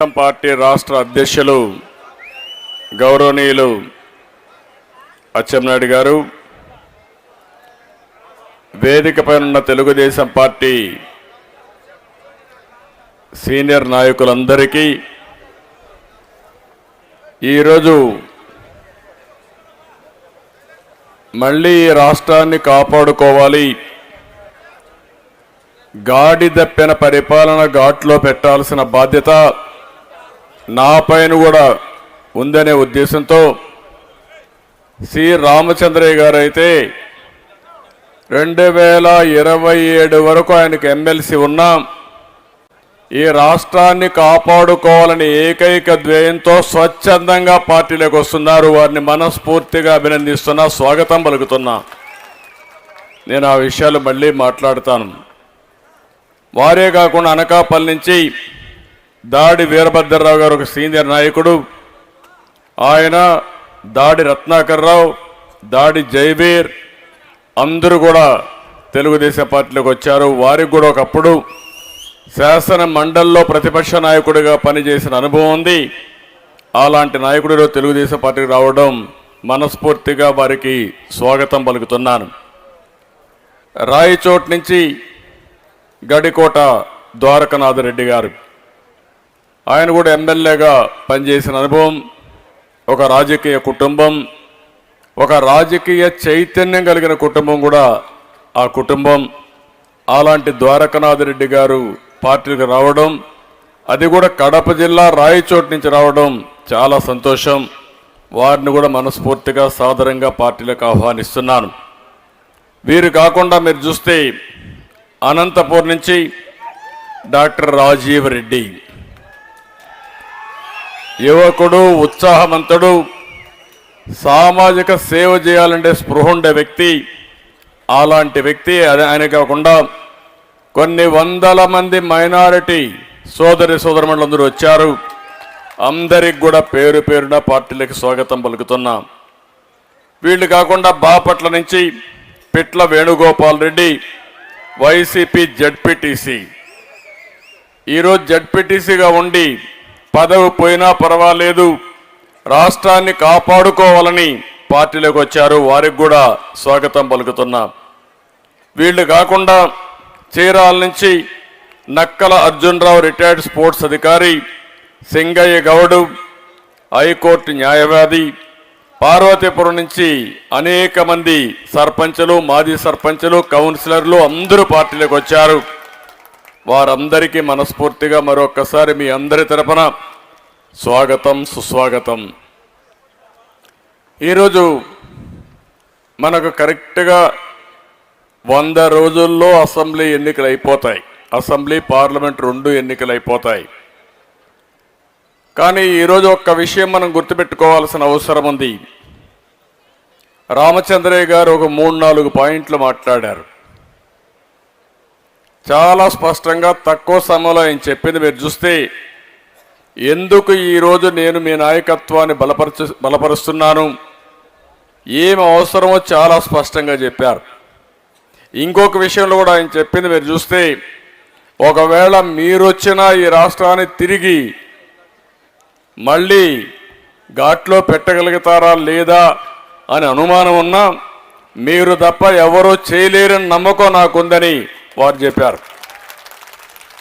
Party రాష్ట్ర అధ్యక్షులు గౌరవనీయులు అచ్చెన్నాయుడు గారు, వేదికపై ఉన్న తెలుగుదేశం పార్టీ సీనియర్ నాయకులందరికీ ఈరోజు మళ్ళీ ఈ రాష్ట్రాన్ని కాపాడుకోవాలి, గాడి దప్పిన పరిపాలన ఘాట్లో పెట్టాల్సిన బాధ్యత నాపైన కూడా ఉందనే ఉద్దేశంతో సి రామచంద్రయ్య గారు అయితే 2027 వరకు ఆయనకు ఎమ్మెల్సీ ఉన్నాం. ఈ రాష్ట్రాన్ని కాపాడుకోవాలని ఏకైక ధ్యేయంతో స్వచ్ఛందంగా పార్టీలోకి వస్తున్నారు. వారిని మనస్ఫూర్తిగా అభినందిస్తున్నా, స్వాగతం పలుకుతున్నా. నేను ఆ విషయాలు మళ్ళీ మాట్లాడతాను. వారే కాకుండా అనకాపల్లి నుంచి దాడి వీరభద్రరావు గారు ఒక సీనియర్ నాయకుడు, ఆయన దాడి రత్నాకర్రావు, దాడి జైబీర్ అందరూ కూడా తెలుగుదేశం పార్టీలోకి వచ్చారు. వారికి కూడా ఒకప్పుడు శాసన మండలిలో ప్రతిపక్ష నాయకుడిగా పనిచేసిన అనుభవం ఉంది. అలాంటి నాయకుడిలో తెలుగుదేశం పార్టీకి రావడం మనస్ఫూర్తిగా వారికి స్వాగతం పలుకుతున్నాను. రాయచోట్ నుంచి గడికోట ద్వారకనాథరెడ్డి గారు, ఆయన కూడా ఎమ్మెల్యేగా పనిచేసిన అనుభవం, ఒక రాజకీయ కుటుంబం, ఒక రాజకీయ చైతన్యం కలిగిన కుటుంబం కూడా ఆ కుటుంబం. అలాంటి ద్వారకనాథరెడ్డి గారు పార్టీకి రావడం, అది కూడా కడప జిల్లా రాయచోటు నుంచి రావడం చాలా సంతోషం. వారిని కూడా మనస్ఫూర్తిగా సాదరంగా పార్టీలకు ఆహ్వానిస్తున్నాను. వీరు కాకుండా మీరు చూస్తే అనంతపూర్ నుంచి డాక్టర్ రాజీవ్ రెడ్డి, యువకుడు, ఉత్సాహవంతుడు, సామాజిక సేవ చేయాలంటే స్పృహ ఉండే వ్యక్తి. అలాంటి వ్యక్తి ఆయన కాకుండా కొన్ని వందల మంది మైనారిటీ సోదరి సోదరులందరూ వచ్చారు. అందరికి కూడా పేరు పేరున పార్టీలకు స్వాగతం పలుకుతున్నాం. వీళ్ళు కాకుండా బాపట్ల నుంచి పిట్ల వేణుగోపాల్ రెడ్డి, వైసీపీ జడ్పీటీసీ, ఈరోజు జడ్పీటీసీగా ఉండి పదవి పోయినా పర్వాలేదు, రాష్ట్రాన్ని కాపాడుకోవాలని పార్టీలోకి వచ్చారు. వారికి కూడా స్వాగతం పలుకుతున్నాం. వీళ్ళు కాకుండా చీరాల నుంచి నక్కల అర్జునరావు రిటైర్డ్ స్పోర్ట్స్ అధికారి, సింగయ్య గౌడు హైకోర్టు న్యాయవాది, పార్వతీపురం నుంచి అనేక మంది సర్పంచులు, మాజీ సర్పంచులు, కౌన్సిలర్లు అందరూ పార్టీలోకి వచ్చారు. వారందరికీ మనస్ఫూర్తిగా మరొక్కసారి మీ అందరి తరపున స్వాగతం, సుస్వాగతం. ఈరోజు మనకు కరెక్ట్గా 100 రోజుల్లో అసెంబ్లీ ఎన్నికలు అయిపోతాయి. అసెంబ్లీ, పార్లమెంట్ 2 ఎన్నికలు అయిపోతాయి. కానీ ఈరోజు ఒక్క విషయం మనం గుర్తుపెట్టుకోవాల్సిన అవసరం ఉంది. రామచంద్రయ్య గారు ఒక 3-4 పాయింట్లు మాట్లాడారు. చాలా స్పష్టంగా తక్కువ సమయంలో ఆయన చెప్పింది మీరు చూస్తే, ఎందుకు ఈరోజు నేను మీ నాయకత్వాన్ని బలపరుస్తున్నాను, ఏం అవసరమో చాలా స్పష్టంగా చెప్పారు. ఇంకొక విషయంలో కూడా ఆయన చెప్పింది మీరు చూస్తే, ఒకవేళ మీరొచ్చినా ఈ రాష్ట్రాన్ని తిరిగి మళ్ళీ ఘాట్లో పెట్టగలుగుతారా లేదా అని అనుమానం ఉన్నా, మీరు తప్ప ఎవరూ చేయలేరని నమ్మకం నాకుందని వారు చెప్పారు.